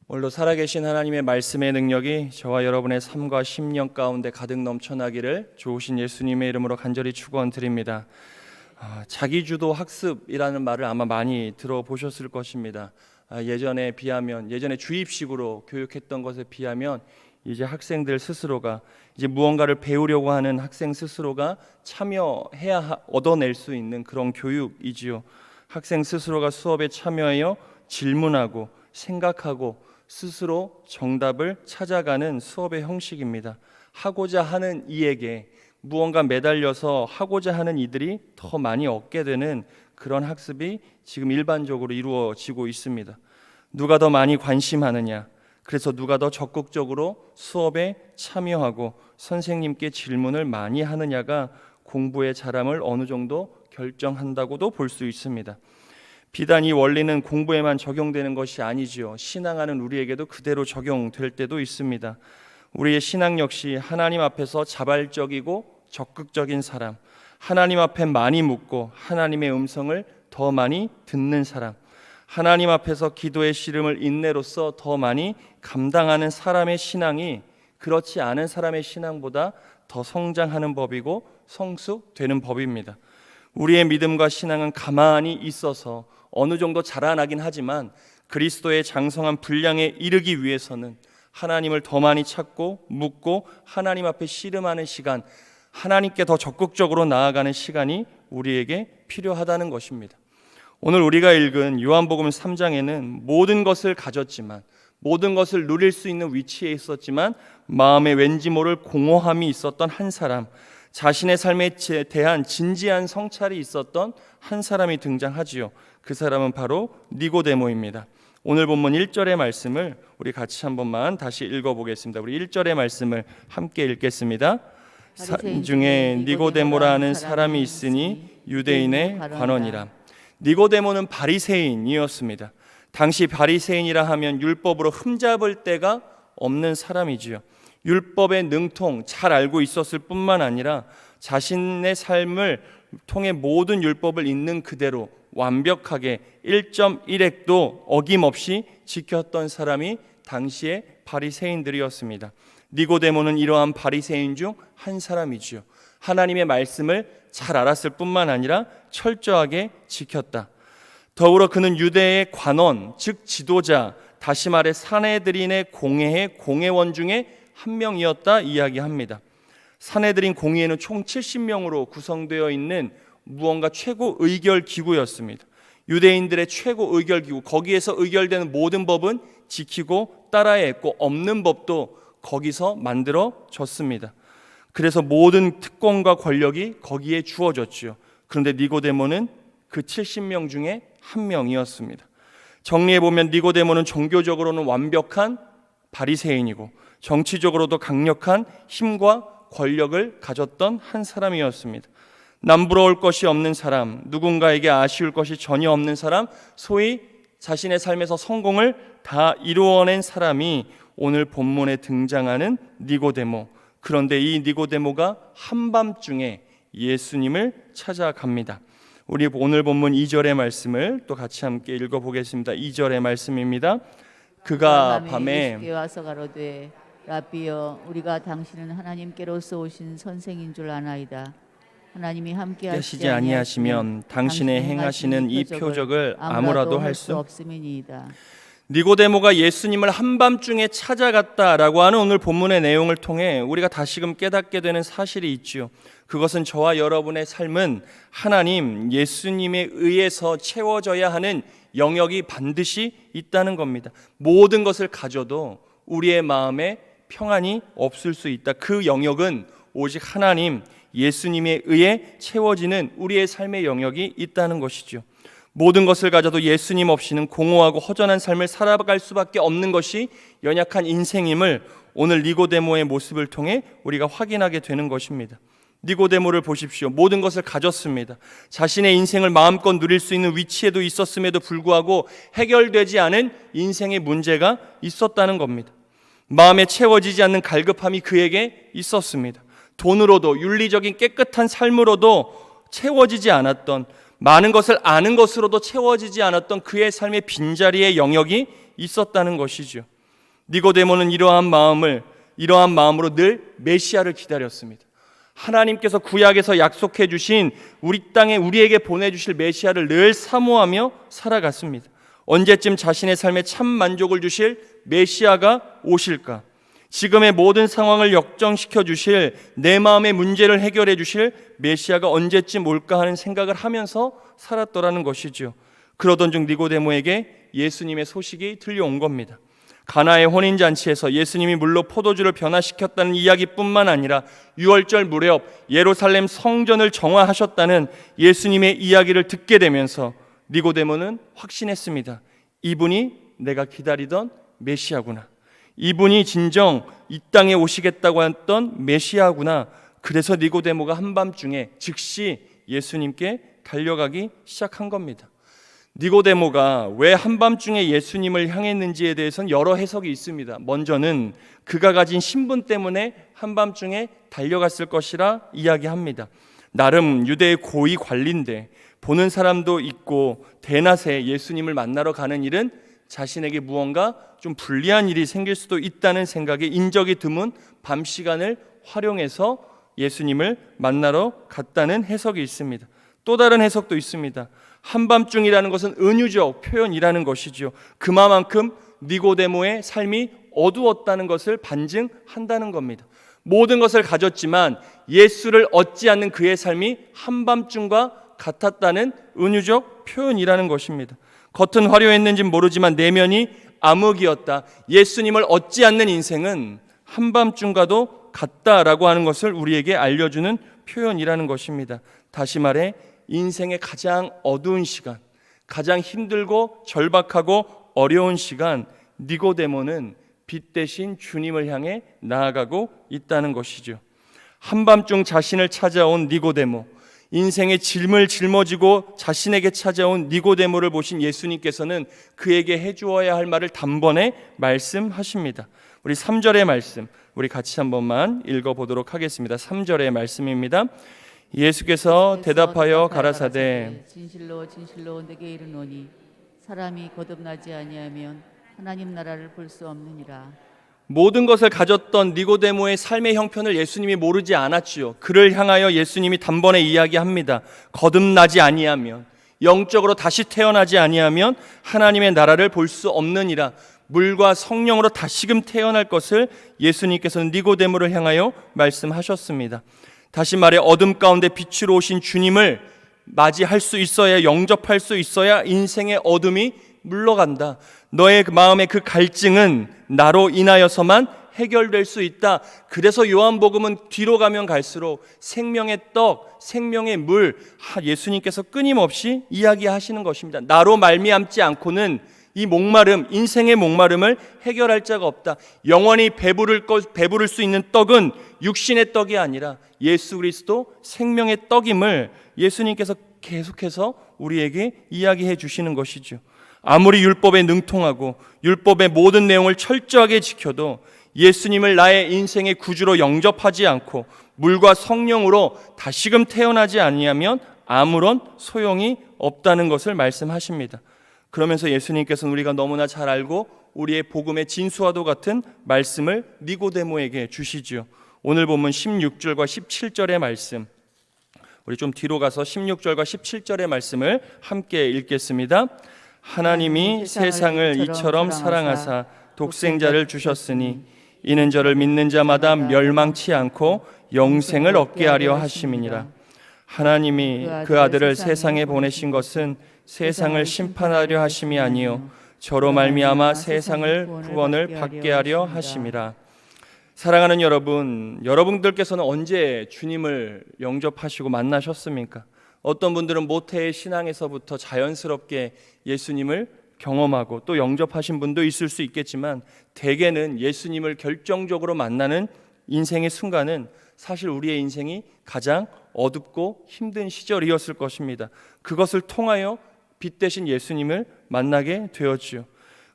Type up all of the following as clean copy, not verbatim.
오늘도 살아계신 하나님의 말씀의 능력이 저와 여러분의 삶과 심령 가운데 가득 넘쳐나기를 좋으신 예수님의 이름으로 간절히 축원드립니다. 자기주도 학습이라는 말을 아마 많이 들어보셨을 것입니다. 예전에 주입식으로 교육했던 것에 비하면 이제 학생들 스스로가 이제 무언가를 배우려고 하는 학생 스스로가 참여해야 얻어낼 수 있는 그런 교육이지요. 학생 스스로가 수업에 참여하여 질문하고 생각하고 스스로 정답을 찾아가는 수업의 형식입니다. 하고자 하는 이에게 무언가 매달려서 하고자 하는 이들이 더 많이 얻게 되는 그런 학습이 지금 일반적으로 이루어지고 있습니다. 누가 더 많이 관심하느냐, 그래서 누가 더 적극적으로 수업에 참여하고 선생님께 질문을 많이 하느냐가 공부의 잘함을 어느 정도 결정한다고도 볼 수 있습니다. 비단 이 원리는 공부에만 적용되는 것이 아니지요. 신앙하는 우리에게도 그대로 적용될 때도 있습니다. 우리의 신앙 역시 하나님 앞에서 자발적이고 적극적인 사람, 하나님 앞에 많이 묻고 하나님의 음성을 더 많이 듣는 사람, 하나님 앞에서 기도의 씨름을 인내로서 더 많이 감당하는 사람의 신앙이 그렇지 않은 사람의 신앙보다 더 성장하는 법이고 성숙되는 법입니다. 우리의 믿음과 신앙은 가만히 있어서 어느 정도 자라나긴 하지만 그리스도의 장성한 분량에 이르기 위해서는 하나님을 더 많이 찾고 묻고 하나님 앞에 씨름하는 시간, 하나님께 더 적극적으로 나아가는 시간이 우리에게 필요하다는 것입니다. 오늘 우리가 읽은 요한복음 3장에는 모든 것을 가졌지만, 모든 것을 누릴 수 있는 위치에 있었지만 마음에 왠지 모를 공허함이 있었던 한 사람, 자신의 삶에 대한 진지한 성찰이 있었던 한 사람이 등장하지요. 그 사람은 바로 니고데모입니다. 오늘 본문 1절의 말씀을 우리 같이 한 번만 다시 읽어보겠습니다. 우리 1절의 말씀을 함께 읽겠습니다. 산 중에 니고데모라 하는 사람이 있으니 유대인의 관원이라. 니고데모는 바리새인이었습니다. 당시 바리새인이라 하면 율법으로 흠잡을 데가 없는 사람이지요. 율법의 능통 잘 알고 있었을 뿐만 아니라 자신의 삶을 통해 모든 율법을 있는 그대로 완벽하게 1.1획도 어김없이 지켰던 사람이 당시의 바리새인들이었습니다. 니고데모는 이러한 바리새인 중 한 사람이지요. 하나님의 말씀을 잘 알았을 뿐만 아니라 철저하게 지켰다. 더불어 그는 유대의 관원, 즉 지도자, 다시 말해 산헤드린의 공회의 공회원 중에 한 명이었다 이야기합니다. 산헤드린 공의회는 총 70명으로 구성되어 있는 무언가 최고 의결 기구였습니다. 유대인들의 최고 의결 기구, 거기에서 의결되는 모든 법은 지키고 따라야 했고 없는 법도 거기서 만들어졌습니다. 그래서 모든 특권과 권력이 거기에 주어졌죠. 그런데 니고데모는 그 70명 중에 한 명이었습니다. 정리해보면 니고데모는 종교적으로는 완벽한 바리새인이고 정치적으로도 강력한 힘과 권력을 가졌던 한 사람이었습니다. 남부러울 것이 없는 사람, 누군가에게 아쉬울 것이 전혀 없는 사람, 소위 자신의 삶에서 성공을 다 이루어낸 사람이 오늘 본문에 등장하는 니고데모. 그런데 이 니고데모가 한밤중에 예수님을 찾아갑니다. 우리 오늘 본문 2절의 말씀을 또 같이 함께 읽어보겠습니다. 2절의 말씀입니다. 그가 밤에 예수께 와서 가로되 라비여, 우리가 당신은 하나님께로서 오신 선생인 줄 아나이다. 하나님이 함께 하시지 아니하시면 당신의 행하시는 이 표적을 아무라도 할 수 없음이니이다. 니고데모가 예수님을 한밤중에 찾아갔다라고 하는 오늘 본문의 내용을 통해 우리가 다시금 깨닫게 되는 사실이 있지요. 그것은 저와 여러분의 삶은 하나님, 예수님에 의해서 채워져야 하는 영역이 반드시 있다는 겁니다. 모든 것을 가져도 우리의 마음에 평안이 없을 수 있다. 그 영역은 오직 하나님, 예수님에 의해 채워지는 우리의 삶의 영역이 있다는 것이죠. 모든 것을 가져도 예수님 없이는 공허하고 허전한 삶을 살아갈 수밖에 없는 것이 연약한 인생임을 오늘 니고데모의 모습을 통해 우리가 확인하게 되는 것입니다. 니고데모를 보십시오. 모든 것을 가졌습니다. 자신의 인생을 마음껏 누릴 수 있는 위치에도 있었음에도 불구하고 해결되지 않은 인생의 문제가 있었다는 겁니다. 마음에 채워지지 않는 갈급함이 그에게 있었습니다. 돈으로도 윤리적인 깨끗한 삶으로도 채워지지 않았던, 많은 것을 아는 것으로도 채워지지 않았던 그의 삶의 빈자리의 영역이 있었다는 것이죠. 니고데모는 이러한 마음으로 늘 메시아를 기다렸습니다. 하나님께서 구약에서 약속해 주신 우리 땅에 우리에게 보내주실 메시아를 늘 사모하며 살아갔습니다. 언제쯤 자신의 삶에 참 만족을 주실 메시아가 오실까? 지금의 모든 상황을 역정시켜 주실, 내 마음의 문제를 해결해 주실 메시아가 언제쯤 올까 하는 생각을 하면서 살았더라는 것이죠. 그러던 중 니고데모에게 예수님의 소식이 들려온 겁니다. 가나의 혼인잔치에서 예수님이 물로 포도주를 변화시켰다는 이야기뿐만 아니라 6월절 무렵 예루살렘 성전을 정화하셨다는 예수님의 이야기를 듣게 되면서 니고데모는 확신했습니다. 이분이 내가 기다리던 메시아구나. 이분이 진정 이 땅에 오시겠다고 했던 메시아구나. 그래서 니고데모가 한밤중에 즉시 예수님께 달려가기 시작한 겁니다. 니고데모가 왜 한밤중에 예수님을 향했는지에 대해서는 여러 해석이 있습니다. 먼저는 그가 가진 신분 때문에 한밤중에 달려갔을 것이라 이야기합니다. 나름 유대의 고위 관리인데 보는 사람도 있고 대낮에 예수님을 만나러 가는 일은 자신에게 무언가 좀 불리한 일이 생길 수도 있다는 생각에 인적이 드문 밤 시간을 활용해서 예수님을 만나러 갔다는 해석이 있습니다. 또 다른 해석도 있습니다. 한밤중이라는 것은 은유적 표현이라는 것이죠. 그만큼 니고데모의 삶이 어두웠다는 것을 반증한다는 겁니다. 모든 것을 가졌지만 예수를 얻지 않는 그의 삶이 한밤중과 같았다는 은유적 표현이라는 것입니다. 겉은 화려했는지는 모르지만 내면이 암흑이었다. 예수님을 얻지 않는 인생은 한밤중과도 같다라고 하는 것을 우리에게 알려주는 표현이라는 것입니다. 다시 말해 인생의 가장 어두운 시간, 가장 힘들고 절박하고 어려운 시간, 니고데모는 빛 대신 주님을 향해 나아가고 있다는 것이죠. 한밤중 자신을 찾아온 니고데모, 인생의 짐을 짊어지고 자신에게 찾아온 니고데모를 보신 예수님께서는 그에게 해주어야 할 말을 단번에 말씀하십니다. 우리 3절의 말씀, 우리 같이 한 번만 읽어보도록 하겠습니다. 3절의 말씀입니다. 예수께서 대답하여 가라사대 진실로 진실로 내게 이르노니 사람이 거듭나지 아니하면 하나님 나라를 볼 수 없느니라. 모든 것을 가졌던 니고데모의 삶의 형편을 예수님이 모르지 않았지요. 그를 향하여 예수님이 단번에 이야기합니다. 거듭나지 아니하면, 영적으로 다시 태어나지 아니하면 하나님의 나라를 볼 수 없느니라. 물과 성령으로 다시금 태어날 것을 예수님께서는 니고데모를 향하여 말씀하셨습니다. 다시 말해 어둠 가운데 빛으로 오신 주님을 맞이할 수 있어야, 영접할 수 있어야 인생의 어둠이 물러간다. 너의 마음의 그 갈증은 나로 인하여서만 해결될 수 있다. 그래서 요한복음은 뒤로 가면 갈수록 생명의 떡, 생명의 물, 예수님께서 끊임없이 이야기하시는 것입니다. 나로 말미암지 않고는 이 목마름, 인생의 목마름을 해결할 자가 없다. 영원히 배부를 수 있는 떡은 육신의 떡이 아니라 예수 그리스도 생명의 떡임을 예수님께서 계속해서 우리에게 이야기해 주시는 것이죠. 아무리 율법에 능통하고 율법의 모든 내용을 철저하게 지켜도 예수님을 나의 인생의 구주로 영접하지 않고 물과 성령으로 다시금 태어나지 아니하면 아무런 소용이 없다는 것을 말씀하십니다. 그러면서 예수님께서는 우리가 너무나 잘 알고 우리의 복음의 진수와도 같은 말씀을 니고데모에게 주시죠. 오늘 본문 16절과 17절의 말씀, 우리 좀 뒤로 가서 16절과 17절의 말씀을 함께 읽겠습니다. 하나님이 세상을 이처럼 사랑하사 독생자를 주셨으니 이는 저를 믿는 자마다 멸망치 않고 영생을 얻게 하려 하심이니라. 하나님이 그 아들을 세상에 보내신 것은 세상을 심판하려 하심이 아니요 저로 말미암아 세상을 구원을 받게 하려 하심이라. 사랑하는 여러분, 여러분들께서는 언제 주님을 영접하시고 만나셨습니까? 어떤 분들은 모태의 신앙에서부터 자연스럽게 예수님을 경험하고 또 영접하신 분도 있을 수 있겠지만 대개는 예수님을 결정적으로 만나는 인생의 순간은 사실 우리의 인생이 가장 어둡고 힘든 시절이었을 것입니다. 그것을 통하여 빛 대신 예수님을 만나게 되었지요.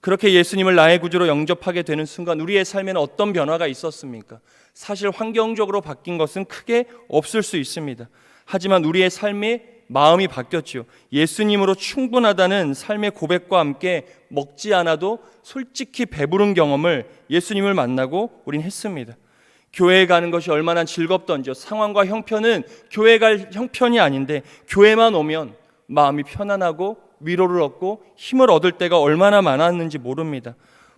그렇게 예수님을 나의 구주로 영접하게 되는 순간 우리의 삶에는 어떤 변화가 있었습니까? 사실 환경적으로 바뀐 것은 크게 없을 수 있습니다. 하지만 우리의 삶의 마음이 바뀌었죠. 예수님으로 충분하다는 삶의 고백과 함께 먹지 않아도 솔직히 배부른 경험을 예수님을 만나고 우린 했습니다. 교회에 가는 것이 얼마나 즐겁던지요. 상황과 형편은 교회 갈 형편이 아닌데 교회만 오면 마음이 편안하고 위로를 얻고 힘을 얻을 때가 얼마나 많았는지 모릅니다.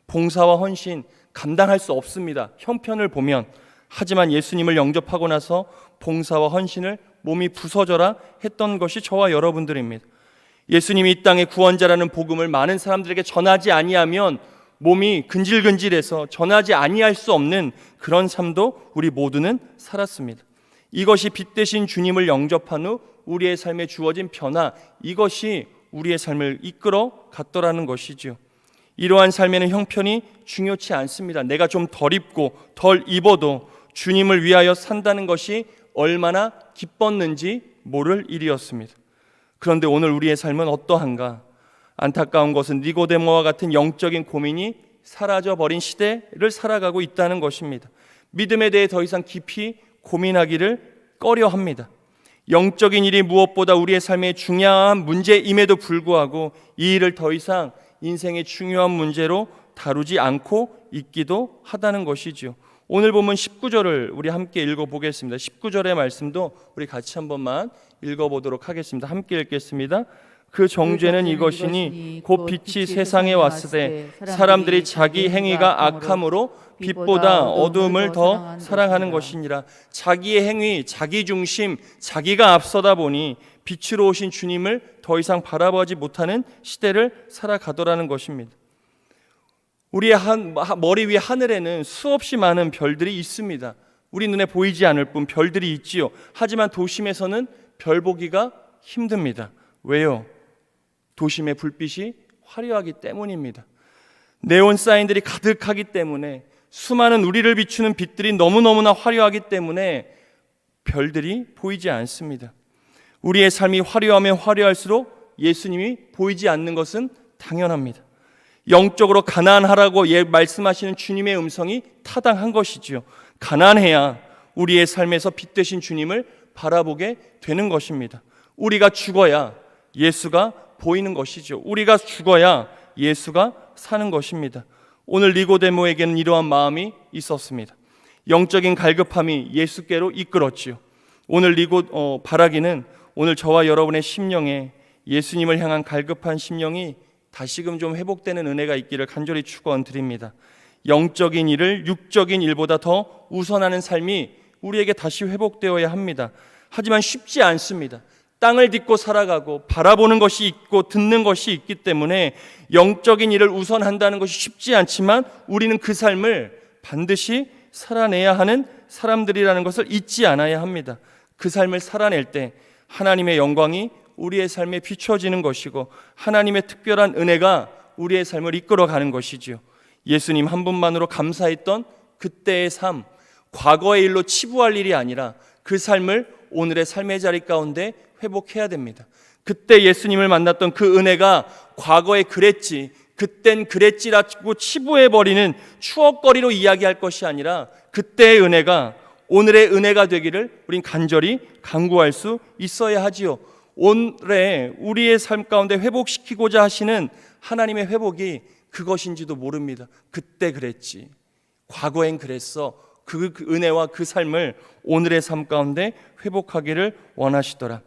봉사와 헌신 감당할 수 없습니다. 형편을 보면. 하지만 예수님을 영접하고 나서 봉사와 헌신을 몸이 부서져라 했던 것이 저와 여러분들입니다. 예수님이 이 땅의 구원자라는 복음을 많은 사람들에게 전하지 아니하면 몸이 근질근질해서 전하지 아니할 수 없는 그런 삶도 우리 모두는 살았습니다. 이것이 빛 대신 주님을 영접한 후 우리의 삶에 주어진 변화, 이것이 우리의 삶을 이끌어 갔더라는 것이죠. 이러한 삶에는 형편이 중요치 않습니다. 내가 좀 덜 입고 덜 입어도 주님을 위하여 산다는 것이 얼마나 기뻤는지 모를 일이었습니다. 그런데 오늘 우리의 삶은 어떠한가? 안타까운 것은 니고데모와 같은 영적인 고민이 사라져버린 시대를 살아가고 있다는 것입니다. 믿음에 대해 더 이상 깊이 고민하기를 꺼려합니다. 영적인 일이 무엇보다 우리의 삶의 중요한 문제임에도 불구하고 이 일을 더 이상 인생의 중요한 문제로 다루지 않고 있기도 하다는 것이지요. 오늘 본문 19절을 우리 함께 읽어보겠습니다. 19절의 말씀도 우리 같이 한 번만 읽어보도록 하겠습니다. 함께 읽겠습니다. 그 정죄는 이것이니 곧 빛이 세상에 왔으되 사람들이 자기 행위가 악함으로 빛보다 어두움을 더 사랑하는 것이니라. 자기의 행위, 자기 중심, 자기가 앞서다 보니 빛으로 오신 주님을 더 이상 바라보지 못하는 시대를 살아가더라는 것입니다. 우리의 머리 위 하늘에는 수없이 많은 별들이 있습니다. 우리 눈에 보이지 않을 뿐 별들이 있지요. 하지만 도심에서는 별 보기가 힘듭니다. 왜요? 도심의 불빛이 화려하기 때문입니다. 네온 사인들이 가득하기 때문에, 수많은 우리를 비추는 빛들이 너무너무나 화려하기 때문에 별들이 보이지 않습니다. 우리의 삶이 화려하면 화려할수록 예수님이 보이지 않는 것은 당연합니다. 영적으로 가난하라고 말씀하시는 주님의 음성이 타당한 것이지요. 가난해야 우리의 삶에서 빛 되신 주님을 바라보게 되는 것입니다. 우리가 죽어야 예수가 보이는 것이죠. 우리가 죽어야 예수가 사는 것입니다. 오늘 니고데모에게는 이러한 마음이 있었습니다. 영적인 갈급함이 예수께로 이끌었지요. 오늘 바라기는 오늘 저와 여러분의 심령에 예수님을 향한 갈급한 심령이 다시금 좀 회복되는 은혜가 있기를 간절히 축원드립니다. 영적인 일을 육적인 일보다 더 우선하는 삶이 우리에게 다시 회복되어야 합니다. 하지만 쉽지 않습니다. 땅을 딛고 살아가고 바라보는 것이 있고 듣는 것이 있기 때문에 영적인 일을 우선한다는 것이 쉽지 않지만 우리는 그 삶을 반드시 살아내야 하는 사람들이라는 것을 잊지 않아야 합니다. 그 삶을 살아낼 때 하나님의 영광이 우리의 삶에 비춰지는 것이고 하나님의 특별한 은혜가 우리의 삶을 이끌어가는 것이지요. 예수님 한 분만으로 감사했던 그때의 삶, 과거의 일로 치부할 일이 아니라 그 삶을 오늘의 삶의 자리 가운데 회복해야 됩니다. 그때 예수님을 만났던 그 은혜가 과거에 그랬지, 그땐 그랬지라고 치부해버리는 추억거리로 이야기할 것이 아니라 그때의 은혜가 오늘의 은혜가 되기를 우린 간절히 간구할 수 있어야 하지요. 오늘의 우리의 삶 가운데 회복시키고자 하시는 하나님의 회복이 그것인지도 모릅니다. 그때 그랬지, 과거엔 그랬어. 그 은혜와 그 삶을 오늘의 삶 가운데 회복하기를 원하시더라.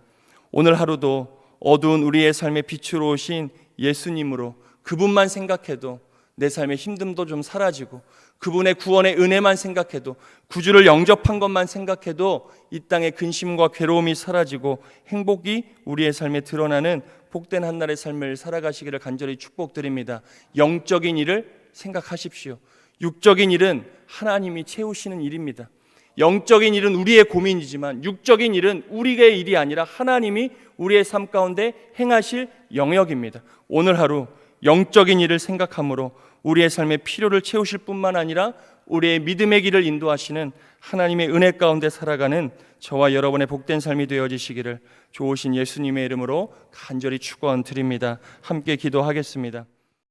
오늘 하루도 어두운 우리의 삶의 빛으로 오신 예수님으로 그분만 생각해도 내 삶의 힘듦도 좀 사라지고, 그분의 구원의 은혜만 생각해도, 구주를 영접한 것만 생각해도 이 땅의 근심과 괴로움이 사라지고 행복이 우리의 삶에 드러나는 복된 한날의 삶을 살아가시기를 간절히 축복드립니다. 영적인 일을 생각하십시오. 육적인 일은 하나님이 채우시는 일입니다. 영적인 일은 우리의 고민이지만 육적인 일은 우리의 일이 아니라 하나님이 우리의 삶 가운데 행하실 영역입니다. 오늘 하루 영적인 일을 생각함으로 우리의 삶의 필요를 채우실 뿐만 아니라 우리의 믿음의 길을 인도하시는 하나님의 은혜 가운데 살아가는 저와 여러분의 복된 삶이 되어지시기를 좋으신 예수님의 이름으로 간절히 축원드립니다. 함께 기도하겠습니다.